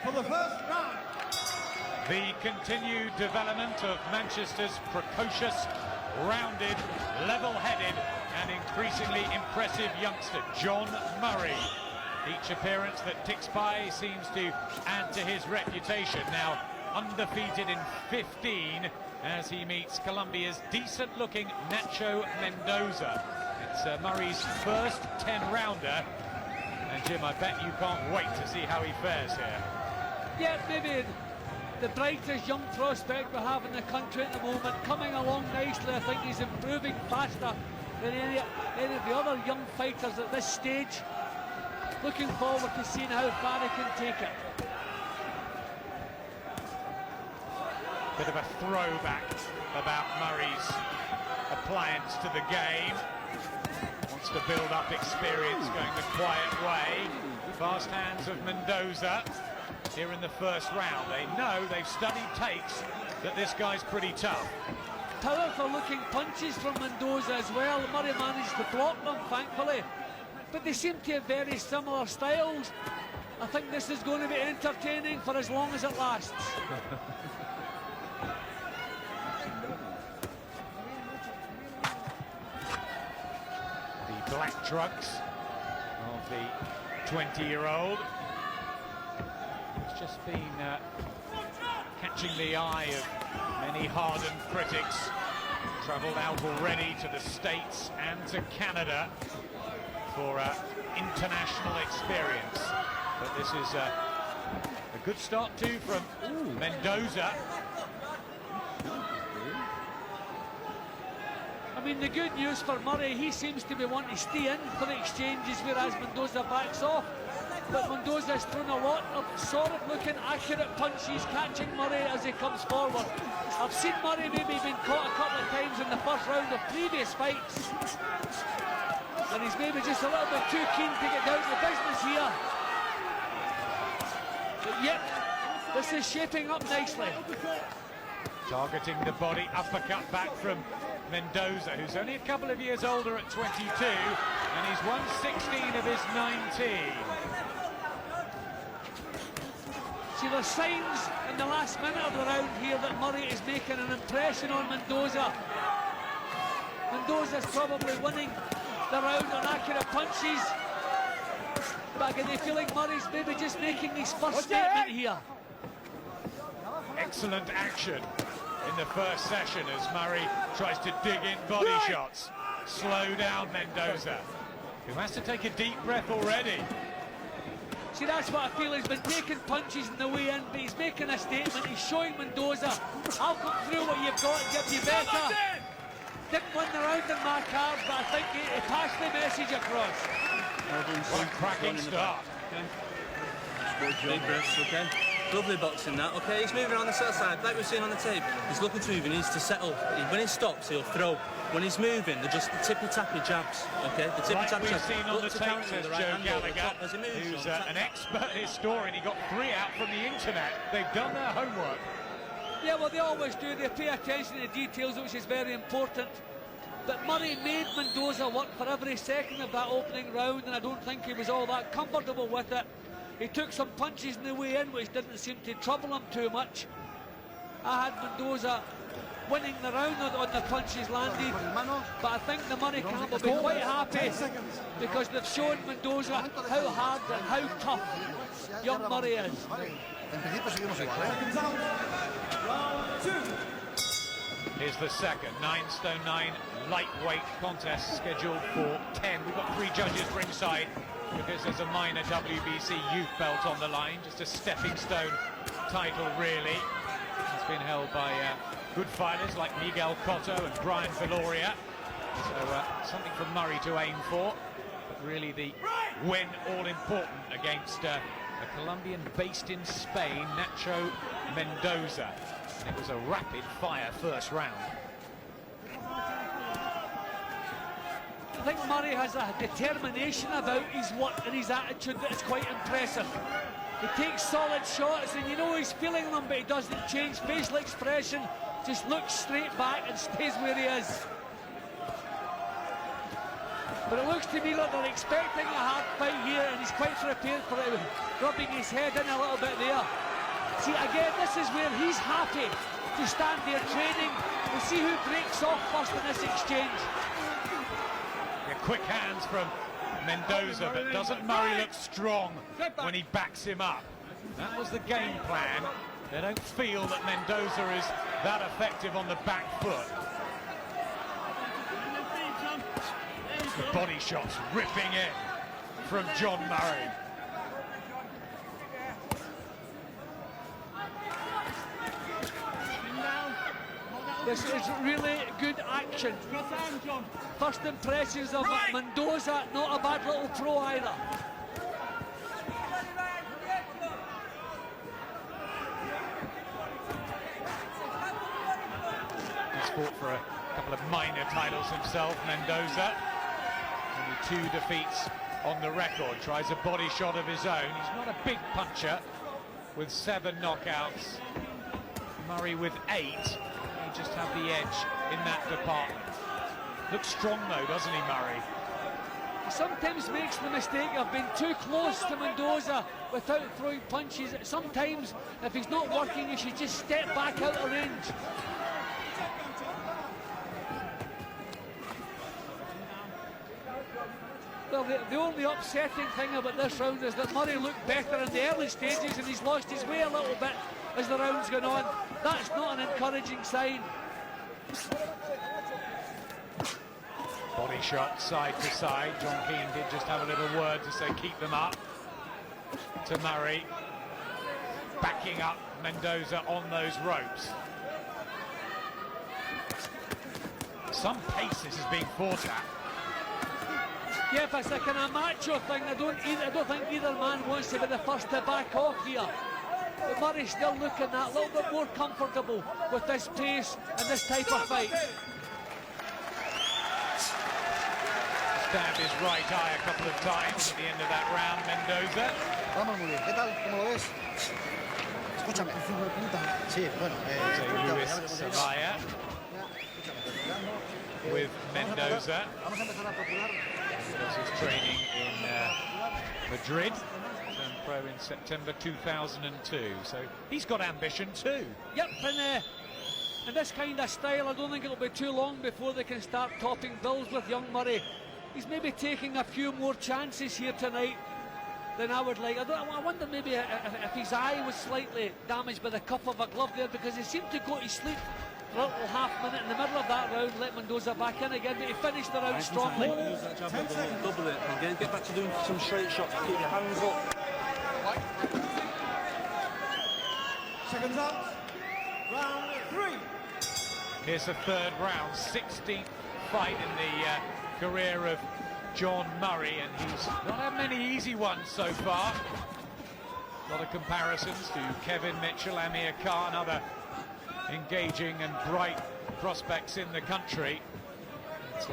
for the first round. The continued development of Manchester's precocious, rounded, level-headed and increasingly impressive youngster, John Murray. Each appearance that ticks by seems to add to his reputation. Now undefeated in 15 as he meets Colombia's decent-looking Nacho Mendoza. It's Murray's first 10-rounder. And Jim, I bet you can't wait to see how he fares here. Yeah, maybe the brightest young prospect we have in the country at the moment, coming along nicely. I think he's improving faster than any of the other young fighters at this stage. Looking forward to seeing how far he can take it. Bit of a throwback about Murray's appliance to the game. Wants to build up experience, going the quiet way. Fast hands of Mendoza here in the first round. They know, they've studied takes, that this guy's pretty tough. Powerful looking punches from Mendoza as well. Murray managed to block them, thankfully. But they seem to have very similar styles. I think this is going to be entertaining for as long as it lasts. The black drugs of the 20-year-old. It's just been catching the eye of many hardened critics. Travelled out already to the States and to Canada for international experience. But this is a good start too from Mendoza. I mean, the good news for Murray, he seems to be wanting to stay in for the exchanges, whereas Mendoza backs off. But Mendoza's thrown a lot of solid-looking, accurate punches, catching Murray as he comes forward. I've seen Murray maybe been caught a couple of times in the first round of previous fights. And he's maybe just a little bit too keen to get down to business here. But yep, this is shaping up nicely. Targeting the body, uppercut back from Mendoza, who's only a couple of years older at 22, and he's won 16 of his 19. See, there's signs in the last minute of the round here that Murray is making an impression on Mendoza. Mendoza's probably winning the round on accurate punches. But I get the feeling Murray's maybe just making his first statement here. Excellent action in the first session as Murray tries to dig in body shots. Slow down Mendoza, who has to take a deep breath already. See, that's what I feel. He's been taking punches in the way in, but he's making a statement. He's showing Mendoza, I'll come through what you've got and give you better. Didn't win the round in my cards, but I think he passed the message across. What a cracking start. Big breaths, okay? Lovely boxing that, okay? He's moving on the side, like we've seen on the tape. He's looking to move, he needs to settle. When he stops, he'll throw. When he's moving, they're just the tippy-tappy jabs, okay? The tippy-tappy jabs. Like we've seen on the tape, says Joe Gallagher, who's an expert historian. He got 3 out from the internet. They've done their homework. Yeah, well, they always do. They pay attention to the details, which is very important. But Murray made Mendoza work for every second of that opening round, and I don't think he was all that comfortable with it. He took some punches in the way in, which didn't seem to trouble him too much. I had Mendoza winning the round on the punches landed, but I think the Murray camp will be quite happy because they've shown Mendoza how hard and how tough young Murray is. Here's the second 9'9" lightweight contest scheduled for 10. We've got 3 judges ringside because there's a minor WBC youth belt on the line, just a stepping stone title really. It's been held by good fighters like Miguel Cotto and Brian Viloria, so something for Murray to aim for, but really the win all important against a Colombian based in Spain, Nacho Mendoza. And it was a rapid fire first round. I think Murray has a determination about his work and his attitude that is quite impressive. He takes solid shots and you know he's feeling them, but he doesn't change facial expression, just looks straight back and stays where he is. But it looks to me like they're expecting a hard fight here, and he's quite prepared for it, rubbing his head in a little bit there. See, again, this is where he's happy to stand there training. We'll see who breaks off first in this exchange. Yeah, quick hands from Mendoza, but doesn't Murray look strong when he backs him up? That was the game plan. They don't feel that Mendoza is that effective on the back foot. The body shots ripping in from John Murray. This is really good action. First impressions of Mendoza, not a bad little throw either. He's fought for a couple of minor titles himself, Mendoza. Only 2 defeats on the record. Tries a body shot of his own. He's not a big puncher with 7 knockouts. Murray with 8. He just have the edge in that department. Looks strong though, doesn't he, Murray? He sometimes makes the mistake of being too close to Mendoza without throwing punches. Sometimes, if he's not working, he should just step back out of range. Well, the only upsetting thing about this round is that Murray looked better in the early stages and he's lost his way a little bit as the round's gone on. That's not an encouraging sign. Body shot side to side. John Keane did just have a little word to say keep them up to Murray. Backing up Mendoza on those ropes. Some pace this is being fought at. Yeah, if it's a kind of macho thing, I don't think either man wants to be the first to back off here. But Murray's still looking a little bit more comfortable with this pace and this type of fight. Stabbed his right eye a couple of times at the end of that round, Mendoza. Vamos muy bien. ¿Qué tal? ¿Cómo lo ves? Escúchame. Sí, bueno. Luis Zavalla with Mendoza. Vamos a empezar a procurar. Mendoza's training in Madrid. Turned pro in September 2002. So he's got ambition too. Yep, and in this kind of style, I don't think it'll be too long before they can start topping bills with young Murray. He's maybe taking a few more chances here tonight than I would like. I wonder maybe if his eye was slightly damaged by the cuff of a glove there, because he seemed to go to sleep for a little half minute in the middle of that round, let Mendoza back in again, but he finished the round strongly. Double it, get back to doing some straight shots, keep your hands up. Seconds up. Round 3. Here's the third round, 16th fight in the career of John Murray, and he's not had many easy ones so far. A lot of comparisons to Kevin Mitchell, Amir Khan, other engaging and bright prospects in the country. But,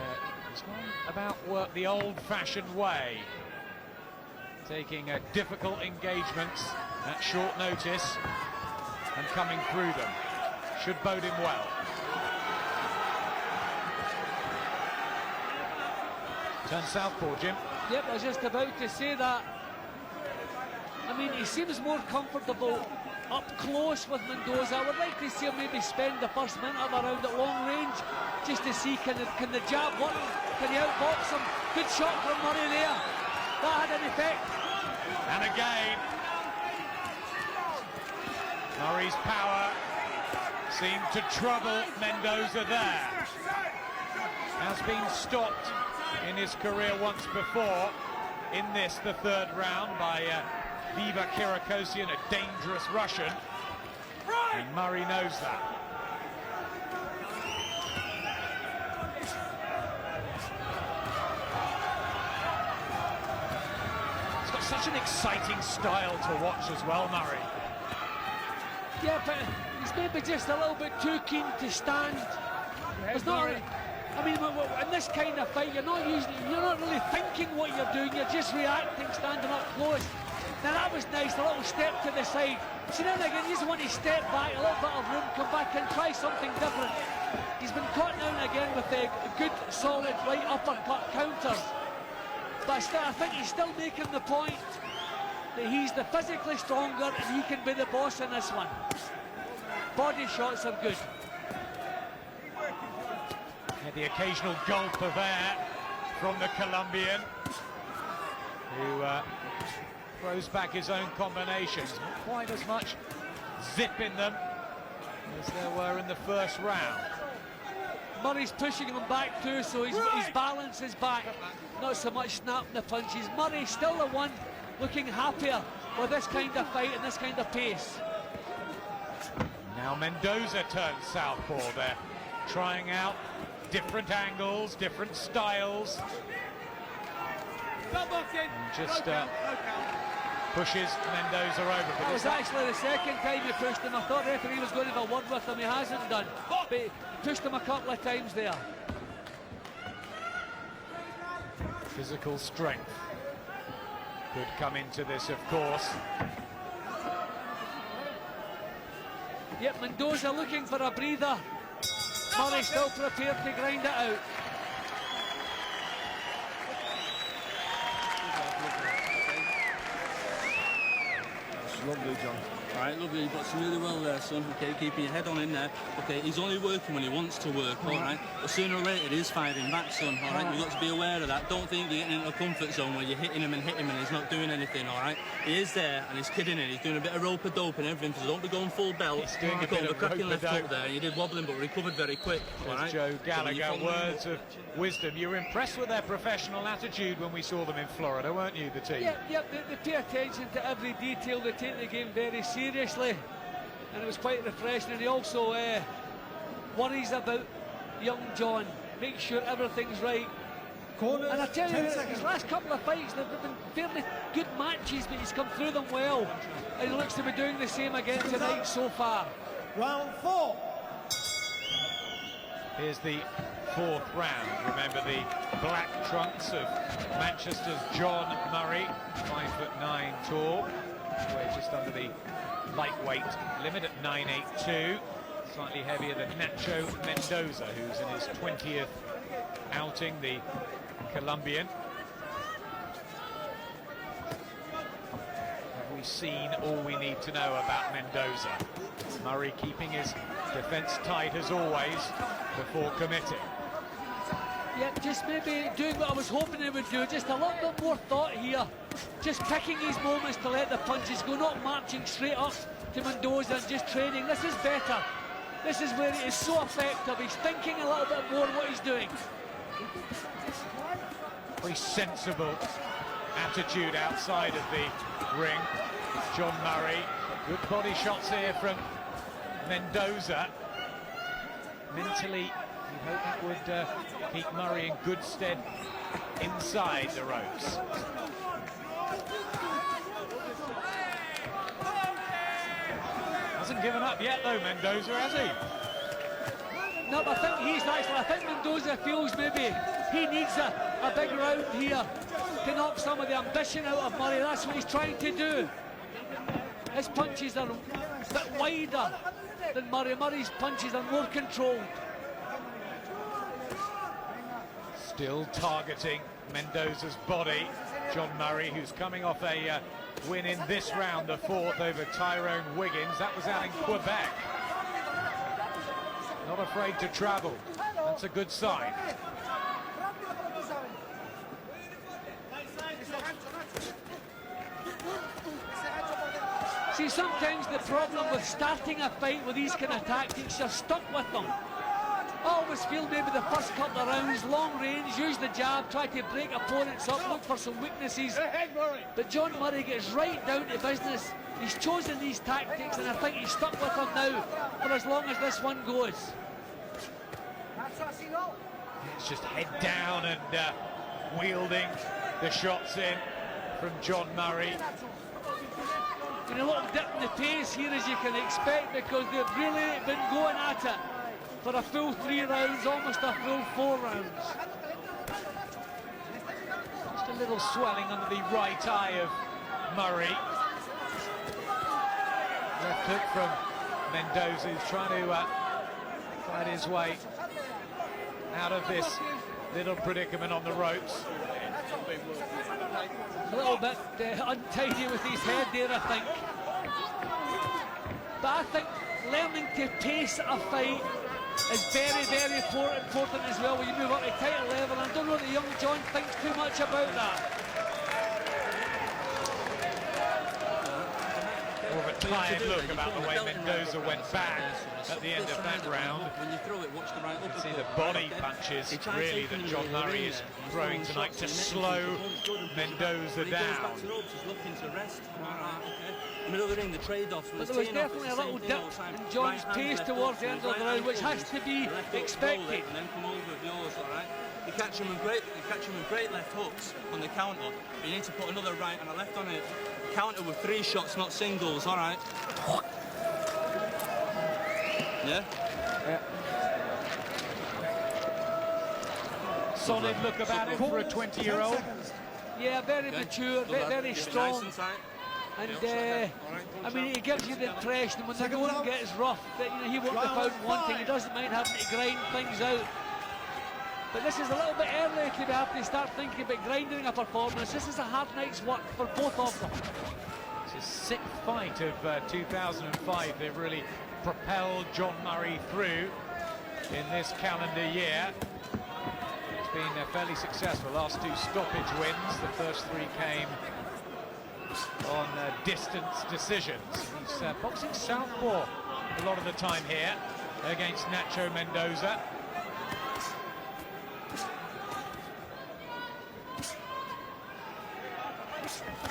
he's gone about work the old-fashioned way, taking difficult engagements at short notice and coming through them. Should bode him well. Turn southpaw, Jim. Yep, I was just about to say that. I mean, he seems more comfortable up close with Mendoza. I would like to see him maybe spend the first minute of a round at long range just to see can the jab work, can he outbox him. Good shot from Murray there. That had an effect. And again, Murray's power seemed to trouble Mendoza there. Has been stopped in his career once before in this, the third round, by Viva Kirakosian, a dangerous Russian, and Murray knows that. He's got such an exciting style to watch as well, Murray. Yeah, but he's maybe just a little bit too keen to stand. It's not. I mean, in this kind of fight, you're not really thinking what you're doing. You're just reacting, standing up close. Now that was nice, a little step to the side. See, now and again, you just want to step back, a little bit of room, come back and try something different. He's been caught now and again with a good, solid right uppercut counters. But still, I think he's still making the point that he's the physically stronger and he can be the boss in this one. Body shots are good. Yeah, the occasional gulp of air from the Colombian, who throws back his own combinations. Not quite as much zip in them as there were in the first round. Murray's pushing him back too, so his balance is back. Not so much snapping the punches. Murray's still the one looking happier with this kind of fight and this kind of pace. Now Mendoza turns southpaw there, trying out different angles, different styles. And just pushes Mendoza over. But That was actually the second time he pushed him. I thought the referee was going to have a word with him. He hasn't done. But he pushed him a couple of times there. physical strength could come into this, of course. Yep, Mendoza looking for a breather. Murray still prepared to grind it out. That's lovely, John. Right, lovely, you boxing really well there, son. Okay, keeping your head on in there. Okay, he's only working when he wants to work, all right? But sooner or later, it is firing back, son, all right? You've got to be aware of that. Don't think you're getting into a comfort zone where you're hitting him and he's not doing anything, all right? He is there, and he's kidding it. He's doing a bit of rope-a-dope and everything, so don't be going full belt. He's doing a got bit the of cracking left rope-a-dope hook there. You did wobbling, but recovered very quick, all right? Joe Gallagher, words of wisdom. You were impressed with their professional attitude when we saw them in Florida, weren't you, the team? Yep, they pay attention to every detail. They take the game very seriously. And it was quite refreshing. And he also worries about young John, make sure everything's right. Corners, And I tell you, 10 his seconds. last couple of fights, they've been fairly good matches, but he's come through them well. And he looks to be doing the same again tonight so far. Round 4. Here's the fourth round. Remember the black trunks of Manchester's John Murray, 5'9" tall, weighs just under the lightweight limit at 982. Slightly heavier than Nacho Mendoza, who's in his 20th outing, the Colombian. Have we seen all we need to know about Mendoza? Murray keeping his defence tight as always before committing. Yeah, just maybe doing what I was hoping he would do, just a little bit more thought here. Just picking his moments to let the punches go, not marching straight up to Mendoza and just trading. This is better. This is where he is so effective. He's thinking a little bit more what he's doing. Very sensible attitude outside of the ring. John Murray, good body shots here from Mendoza. Mentally, you hope that would keep Murray in good stead inside the ropes. Hasn't given up yet though, Mendoza, has he? No, but I think Mendoza feels maybe he needs a big round here to knock some of the ambition out of Murray. That's what he's trying to do. His punches are a bit wider than Murray. Murray's punches are more controlled. Still targeting Mendoza's body. John Murray, who's coming off a win in this round, the fourth, over Tyrone Wiggins. That was out in Quebec. Not afraid to travel. That's a good sign. See, sometimes the problem with starting a fight with these kind of tactics, you're stuck with them. I always feel maybe the first couple of rounds, long range, use the jab, try to break opponents up, look for some weaknesses. But John Murray gets right down to business. He's chosen these tactics and I think he's stuck with them now for as long as this one goes. It's just head down and wielding the shots in from John Murray. And a little dip in the pace here, as you can expect, because they've really been going at it for a full 3 rounds, almost a full 4 rounds. Just a little swelling under the right eye of Murray. Left hook from Mendoza, who's trying to fight his way out of this little predicament on the ropes. A little bit untidy with his head there, I think. But I think learning to pace a fight is very, very important as well when you move up to title level. I don't know that young John thinks too much about that. More of a tired look about the way Mendoza went back at the end of that round. When you throw it, watch the right uppercut. See the body punches really that John Murray is throwing tonight to slow Mendoza down. He's looking to rest. Middle of the ring, the trade-offs. But there was definitely a little dip in John's pace towards the end of the round, which has to be expected. And then come over with yours, all right? You catch him with great left hooks on the counter, but you need to put another right and a left on it. Counter with 3 shots, not singles, all right? Yeah? Solid look about it for a 20-year-old. Yeah, very mature, very strong. And I mean, he gives you the impression when the going gets rough that he won't be found wanting. He doesn't mind having to grind things out. But this is a little bit early to be having to start thinking about grinding a performance. This is a hard night's work for both of them. It's his 6th fight of 2005. They've really propelled John Murray through in this calendar year. It's been fairly successful. Last 2 stoppage wins. The first 3 came on distance decisions. He's boxing southpaw a lot of the time here against Nacho Mendoza.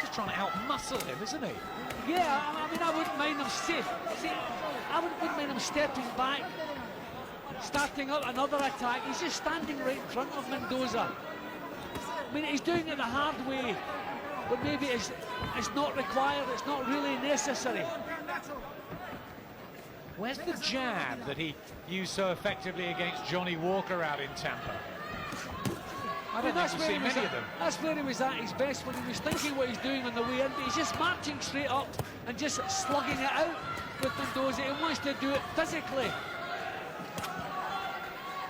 He's trying to out-muscle him, isn't he? Yeah, I mean, I wouldn't mind him I wouldn't mind him stepping back, starting up another attack. He's just standing right in front of Mendoza. I mean, he's doing it the hard way, but maybe it's not required, it's not really necessary. Where's the jab that he used so effectively against Johnny Walker out in Tampa? I don't think we've seen many of them. That's where he was at his best, when he was thinking what he's doing on the way in, but he's just marching straight up and just slugging it out with Mendoza. He wants to do it physically.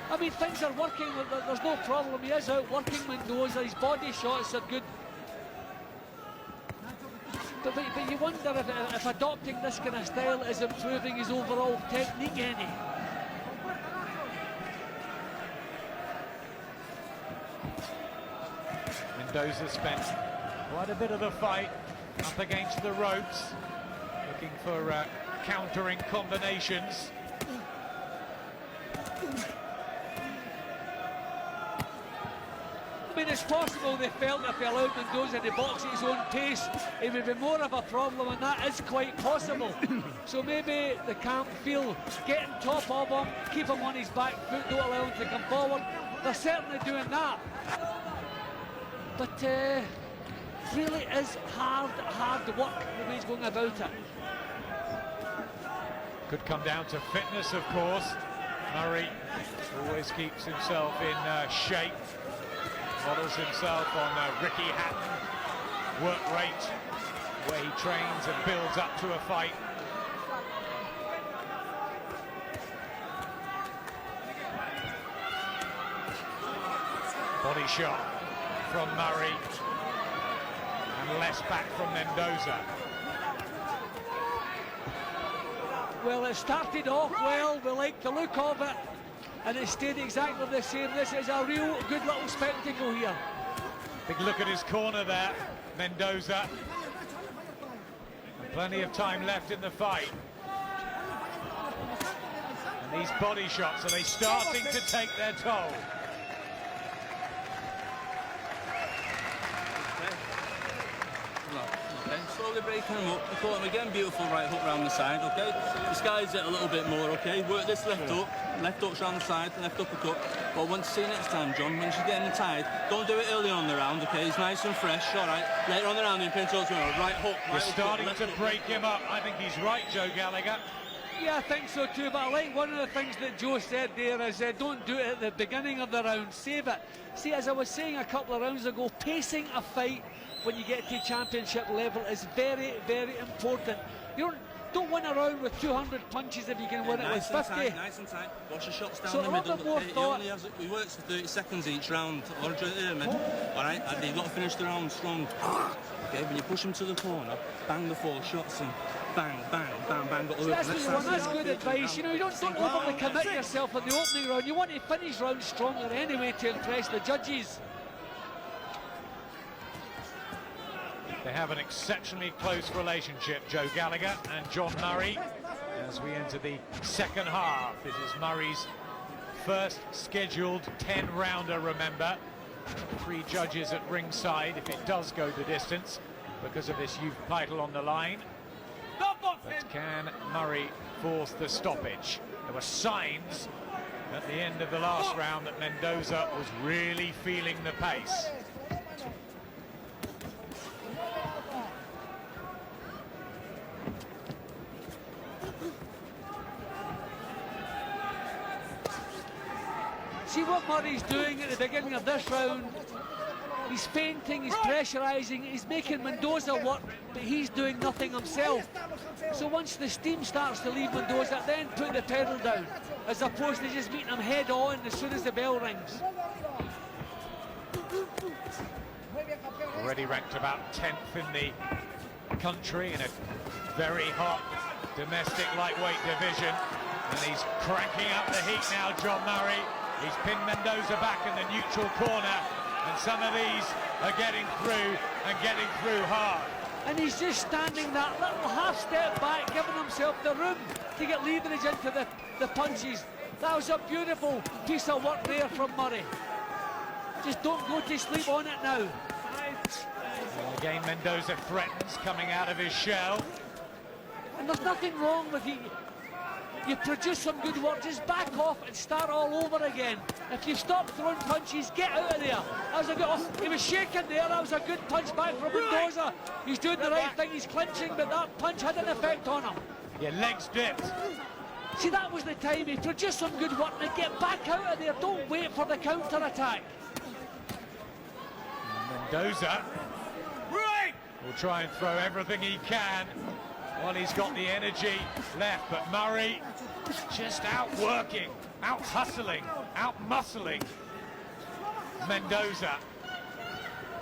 I mean, things are working, there's no problem. He is out working Mendoza, his body shots are good. But you wonder if adopting this kind of style is improving his overall technique any. Mendoza spent quite a bit of the fight up against the ropes, looking for countering combinations. I mean, it's possible they felt if they allowed Mendoza to box at his own pace, it would be more of a problem, and that is quite possible. So maybe the camp feel getting top of him, keep him on his back foot, don't allow him to come forward. They're certainly doing that. But really is hard work the way he's going about it. Could come down to fitness, of course. Murray always keeps himself in shape. Models himself on Ricky Hatton. Work rate, where he trains and builds up to a fight. Body shot from Murray, and less back from Mendoza. Well, it started off well, we like the look of it, and it stayed exactly the same. This is a real good little spectacle here. Big look at his corner there, Mendoza. And plenty of time left in the fight. And these body shots, are they starting to take their toll? Okay, slowly breaking him up. I caught him again, beautiful right hook round the side, okay? Disguise it a little bit more, okay? Work this left hook, left hooks round the side, left uppercut. What I want to see next time, John, when she's getting tired, don't do it early on the round, okay? He's nice and fresh, all right? Later on the round, you can talk to him, right hook, We're starting to break him up. I think he's right, Joe Gallagher. Yeah, I think so too, but I like one of the things that Joe said there is don't do it at the beginning of the round, save it. See, as I was saying a couple of rounds ago, pacing a fight when you get to championship level is very, very important. don't win a round with 200 punches if you can win it with 50. Nice and tight. Watch the shots down So the a little middle. bit more thought. He works for 30 seconds each round. All right, and you've got to finish the round strong. Okay, when you push him to the corner, bang the 4 shots and bang, bang, bang, bang. So that's what you want. That's good advice. You know, you don't overly commit yourself in the opening round. You want to finish rounds stronger anyway to impress the judges. They have an exceptionally close relationship, Joe Gallagher and John Murray, as we enter the second half. This is Murray's first scheduled 10-rounder, remember. 3 judges at ringside if it does go the distance because of this youth title on the line. But can Murray force the stoppage? There were signs at the end of the last round that Mendoza was really feeling the pace. See what Murray's doing at the beginning of this round. He's feinting, he's pressurising, he's making Mendoza work, but he's doing nothing himself. So once the steam starts to leave Mendoza, then put the pedal down, as opposed to just meeting him head on as soon as the bell rings. Already ranked about 10th in the country in a very hot domestic lightweight division. And he's cranking up the heat now, John Murray. He's pinned Mendoza back in the neutral corner, and some of these are getting through and getting through hard. And he's just standing that little half step back, giving himself the room to get leverage into the punches. That was a beautiful piece of work there from Murray. Just don't go to sleep on it now. And again, Mendoza threatens, coming out of his shell. And there's nothing wrong with you. You produce some good work, just back off and start all over again. If you stop throwing punches, get out of there. That was a good, he was shaking there, that was a good punch back from Mendoza. He's doing the right thing, he's clinching, but that punch had an effect on him. Your legs dipped. See, that was the time. He produced some good work and get back out of there. Don't wait for the counter-attack. Mendoza will try and throw everything he can while he's got the energy left, but Murray just outworking, out-hustling, out-muscling Mendoza.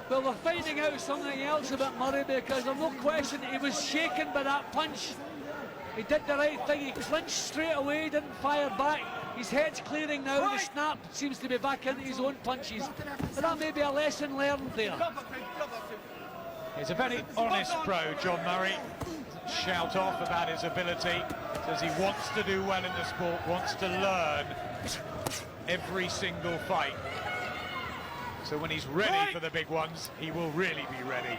Well, we're finding out something else about Murray, because there's no question he was shaken by that punch. He did the right thing, he clinched straight away, didn't fire back. His head's clearing now, the snap seems to be back into his own punches. But that may be a lesson learned there. He's a very honest pro, John Murray. Doesn't shout off about his ability. Says he wants to do well in the sport, wants to learn every single fight. So when he's ready for the big ones, he will really be ready.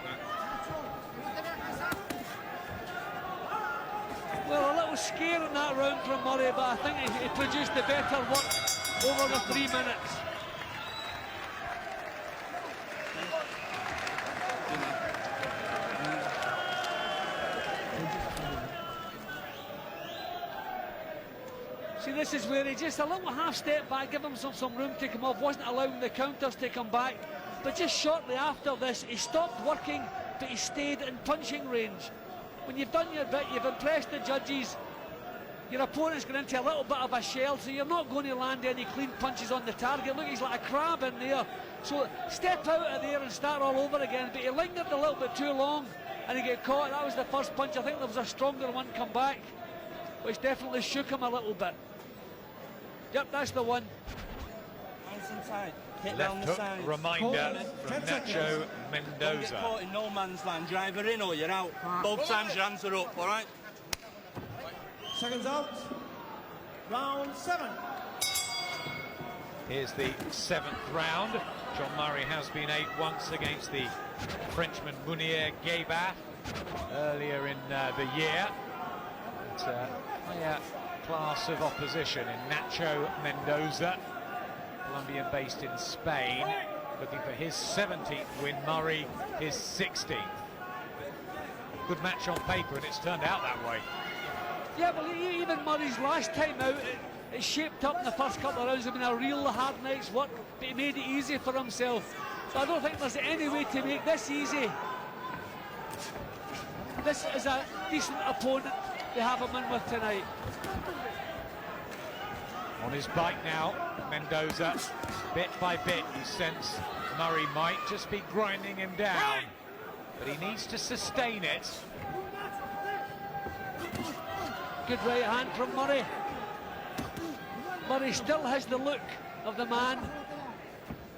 Well, a little scare in that round from Murray, but I think he produced the better work over the 3 minutes. See, this is where he just a little half step back, give him some room to come off, wasn't allowing the counters to come back. But just shortly after this, he stopped working, but he stayed in punching range. When you've done your bit, you've impressed the judges, your opponent's going into a little bit of a shell, so you're not going to land any clean punches on the target. Look, he's like a crab in there. So step out of there and start all over again. But he lingered a little bit too long and he got caught. That was the first punch. I think there was a stronger one come back, which definitely shook him a little bit. Yep, that's the one. Left hook reminder from Nacho Mendoza. Don't get caught in no man's land. Drive her in or you're out. Both times your hands are up, all right? Seconds out. Round 7. Here's the 7th round. John Murray has been 8 once against the Frenchman Mounir Guébat earlier in the year. It's a higher class of opposition in Nacho Mendoza, Colombian based in Spain, looking for his 17th win, Murray his 16th. Good match on paper, and it's turned out that way. Yeah, well, even Murray's last time out, it shaped up in the first couple of rounds. It's been a real hard night's work, but he made it easy for himself. So I don't think there's any way to make this easy. This is a decent opponent. they have him in with tonight. On his bike now, Mendoza, bit by bit, you sense Murray might just be grinding him down, but he needs to sustain it. Good right hand from Murray. Murray still has the look of the man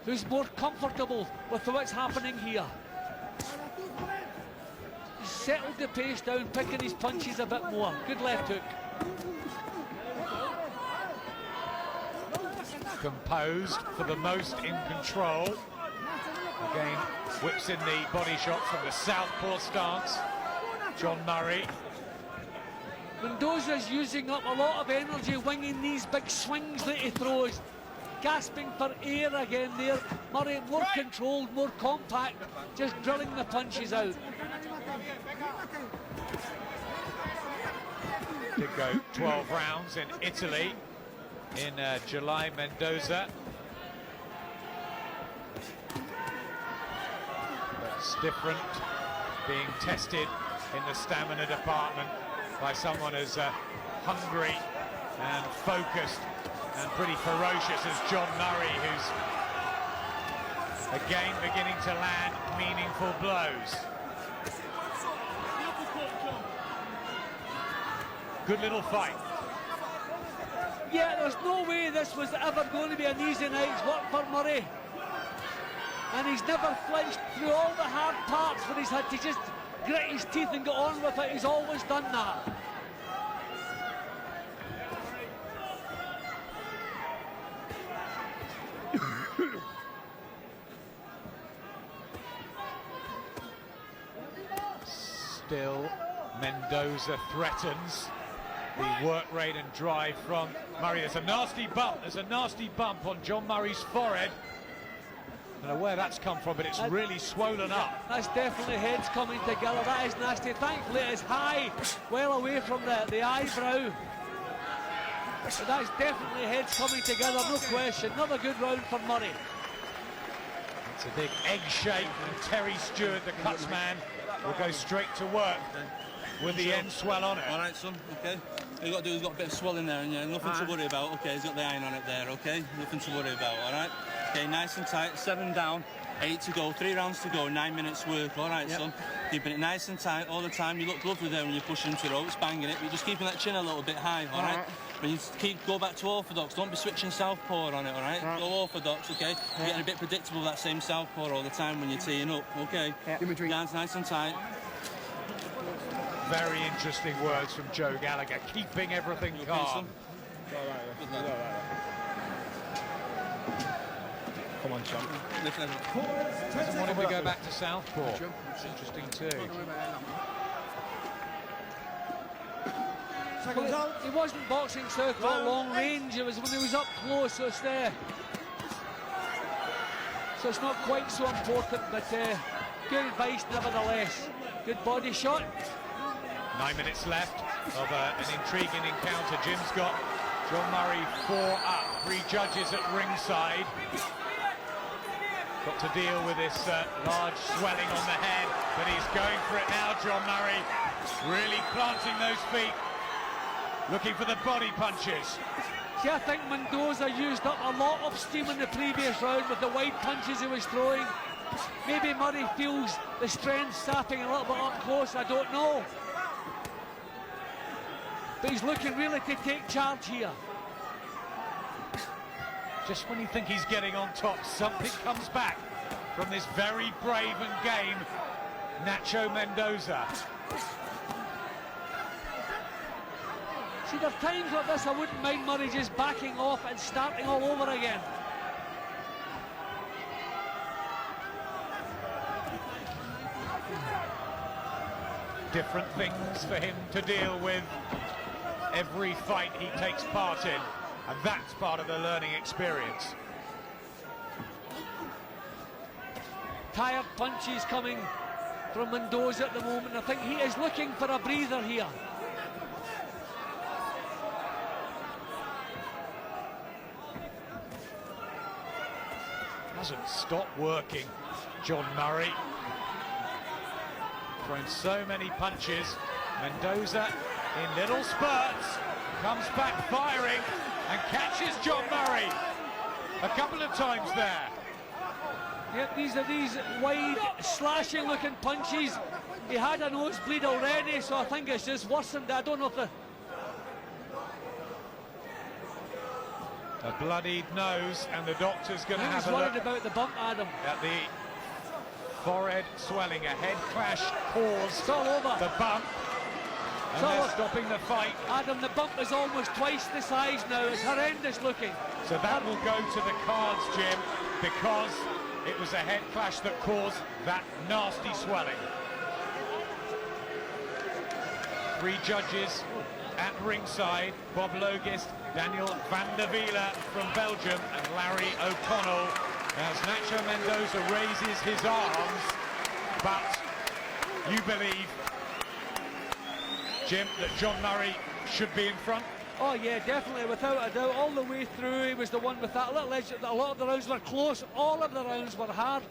who's more comfortable with what's happening here. He's settled the pace down, picking his punches a bit more. Good left hook. Composed, for the most in control. Again, whips in the body shots from the southpaw stance. John Murray. Mendoza's using up a lot of energy winging these big swings that he throws. Gasping for air again there. Murray more controlled, more compact, just drilling the punches out. Did go 12 rounds in Italy in July, Mendoza. That's different, being tested in the stamina department by someone as hungry and focused and pretty ferocious as John Murray, who's again beginning to land meaningful blows. Good little fight. Yeah, there's no way this was ever going to be an easy night's work for Murray. And he's never flinched through all the hard parts where he's had to just grit his teeth and get on with it. He's always done that. Still, Mendoza threatens the work rate and drive from Murray. There's a nasty bump on John Murray's forehead. I don't know where that's come from, but it's really swollen up. That's definitely heads coming together. That is nasty. Thankfully it is high, well away from the eyebrow. But that's definitely heads coming together, no question. Another good round for Murray. It's a big egg shape, and Terry Stewart, the cuts man, will go straight to work with the end swell on it. All right, son, okay. All you got to do is got a bit of swelling there, and yeah, nothing to worry about. Okay, he's got the iron on it there, okay? Nothing to worry about, all right? Okay, nice and tight, 7 down, 8 to go, 3 rounds to go, 9 minutes work, all right, son? Keeping it nice and tight all the time. You look lovely there when you're pushing into ropes, banging it, but you're just keeping that chin a little bit high, all right? When you go back to orthodox, don't be switching southpaw on it, all right? Go orthodox, okay? You're getting a bit predictable with that same southpaw all the time when you're teeing up, okay? Hands nice and tight. Very interesting words from Joe Gallagher, keeping everything calm. Come on, champ. Doesn't want him to go back to southpaw. It's interesting too. Well, he wasn't boxing southpaw long range, it was when he was up close, so it's there. So it's not quite so important, but good advice nevertheless. Good body shot. 9 minutes left of an intriguing encounter. Jim's got John Murray 4 up, 3 judges at ringside. Got to deal with this large swelling on the head, but he's going for it now, John Murray. Really planting those feet, looking for the body punches. See, I think Mendoza used up a lot of steam in the previous round with the wide punches he was throwing. Maybe Murray feels the strength sapping a little bit up close, I don't know. But he's looking really to take charge here. Just when you think he's getting on top, something comes back from this very brave and game Nacho Mendoza. See, there are times like this I wouldn't mind Murray just backing off and starting all over again. Different things for him to deal with every fight he takes part in, and that's part of the learning experience. Tired punches coming from Mendoza at the moment. I think he is looking for a breather here. Hasn't stopped working, John Murray. Thrown so many punches. Mendoza in little spurts, comes back firing and catches John Murray a couple of times there. Yep, these are these wide, slashing looking punches. He had a nosebleed already, so I think it's just worsened. I don't know if a bloodied nose, and the doctor's going to have a worried look about the bump, Adam. at the forehead swelling. A head clash caused It's all over. the bump, and So they're stopping the fight. Adam, the bump is almost twice the size now. It's horrendous looking. So that will go to the cards, Jim, because it was a head clash that caused that nasty swelling. 3 judges at ringside: Bob Logist, Daniel van der Wiele from Belgium, and Larry O'Connell, as Nacho Mendoza raises his arms. But you believe, Jim, that John Murray should be in front? Oh yeah, definitely, without a doubt. All the way through, he was the one with that little edge. A lot of the rounds were close, all of the rounds were hard,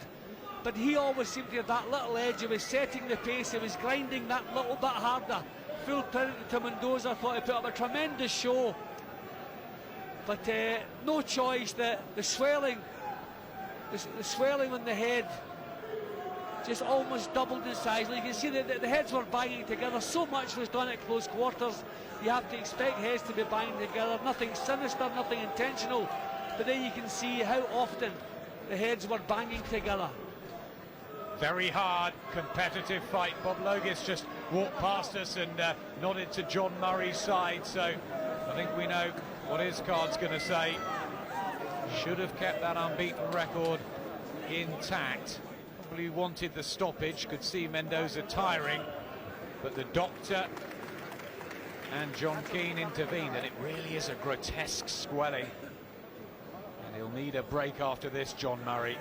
but he always seemed to have that little edge. He was setting the pace, he was grinding that little bit harder. Full credit to Mendoza. Thought he put up a tremendous show, but no choice. The swelling, the swelling on the head just almost doubled in size. You can see that the heads were banging together. So much was done at close quarters. You have to expect heads to be banging together. Nothing sinister, nothing intentional. But then you can see how often the heads were banging together. Very hard, competitive fight. Bob Logis just walked past us and nodded to John Murray's side. So I think we know what his card's going to say. Should have kept that unbeaten record intact. Probably wanted the stoppage, could see Mendoza tiring, but the doctor and John Keane intervened, and it really is a grotesque swelling. And he'll need a break after this, John Murray.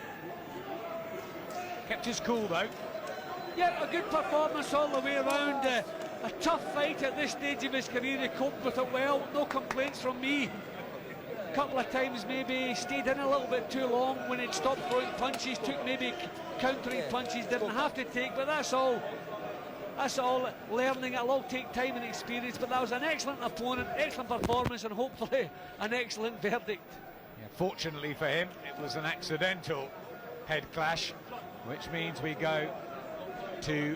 Kept his cool though. Yeah, a good performance all the way around. A tough fight at this stage of his career. He coped with it well, no complaints from me. A couple of times maybe stayed in a little bit too long when he'd stopped throwing punches, took maybe countering punches, didn't have to take, but that's all learning. It'll all take time and experience, but that was an excellent opponent, excellent performance, and hopefully an excellent verdict. Yeah, fortunately for him, it was an accidental head clash, which means we go to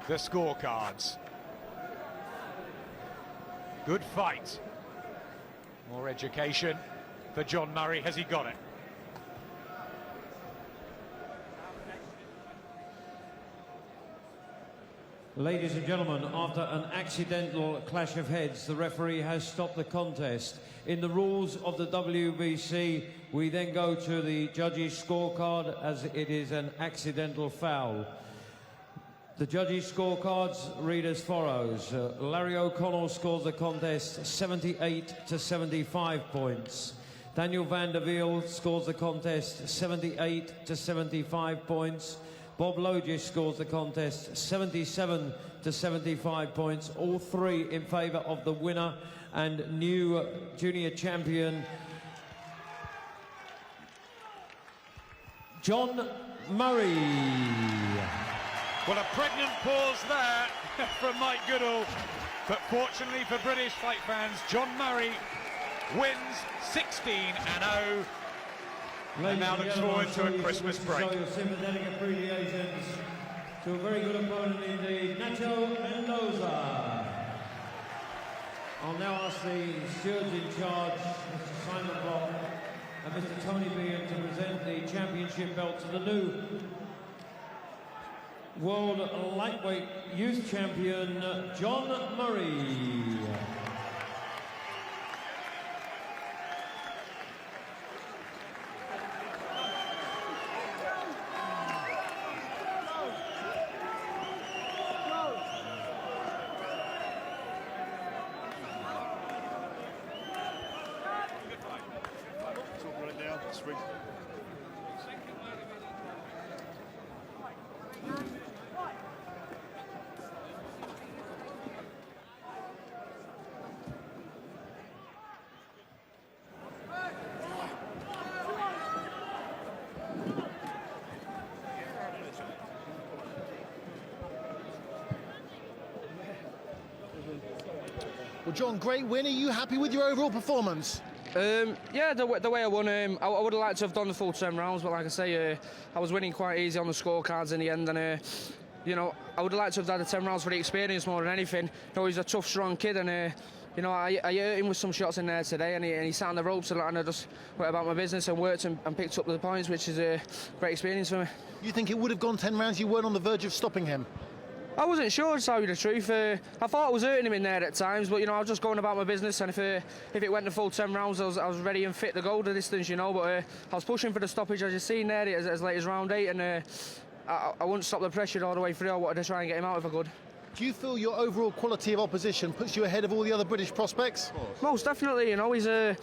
the scorecards. Good fight. More education for John Murray. Has he got it? Ladies and gentlemen, after an accidental clash of heads, the referee has stopped the contest. In the rules of the WBC, we then go to the judges' scorecard, as it is an accidental foul. The judges' scorecards read as follows. Larry O'Connell scores the contest 78 to 75 points. Daniel van der Wiele scores the contest 78 to 75 points. Bob Logis scores the contest 77 to 75 points. All three in favour of the winner and new junior champion, John Murray. Well, a pregnant pause there from Mike Goodall, but fortunately for British fight fans, John Murray wins 16-0. And now looks forward to a Christmas break. Show your sympathetic appreciations to a very good opponent indeed, Nacho Mendoza. I'll now ask the stewards in charge, Mr. Simon Block and Mr. Tony Bean, to present the championship belt to the new World Lightweight Youth Champion, John Murray. Well, John, great win. Are you happy with your overall performance? Yeah, the way I won, I would have liked to have done the full 10 rounds, but like I say, I was winning quite easy on the scorecards in the end, and you know, I would have liked to have had the 10 rounds for the experience more than anything. You know, he's a tough, strong kid, and you know, I hurt him with some shots in there today, and he sat on the ropes a lot, and I just went about my business and worked and picked up the points, which is a great experience for me. You think it would have gone 10 rounds? You weren't on the verge of stopping him? I wasn't sure, to tell you the truth. I thought I was hurting him in there at times, but you know, I was just going about my business, and if it went the full 10 rounds, I was ready and fit to go the distance, you know. But I was pushing for the stoppage, as you've seen there, as late as round 8, and I wouldn't stop the pressure all the way through. I wanted to try and get him out if I could. Do you feel your overall quality of opposition puts you ahead of all the other British prospects? Most definitely, you know, he's a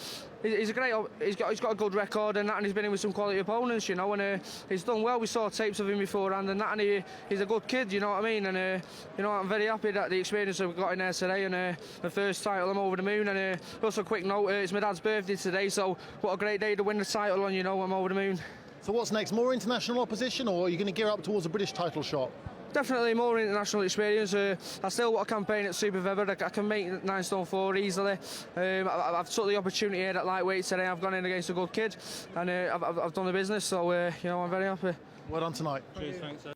great. He's got a good record and that, and he's been in with some quality opponents, you know, and he's done well. We saw tapes of him beforehand and that, and he's a good kid, you know what I mean. And you know, I'm very happy that the experience that we got in there today, and the first title, I'm over the moon. And also a quick note, it's my dad's birthday today, so what a great day to win the title on, you know. I'm over the moon. So what's next? More international opposition, or are you going to gear up towards a British title shot? Definitely more international experience. I still want to campaign at Super Feather. I can make 9 stone 4 easily. I've took the opportunity here at lightweight today. I've gone in against a good kid, and I've done the business. So you know, I'm very happy. Well done tonight. Cheers, thanks, sir.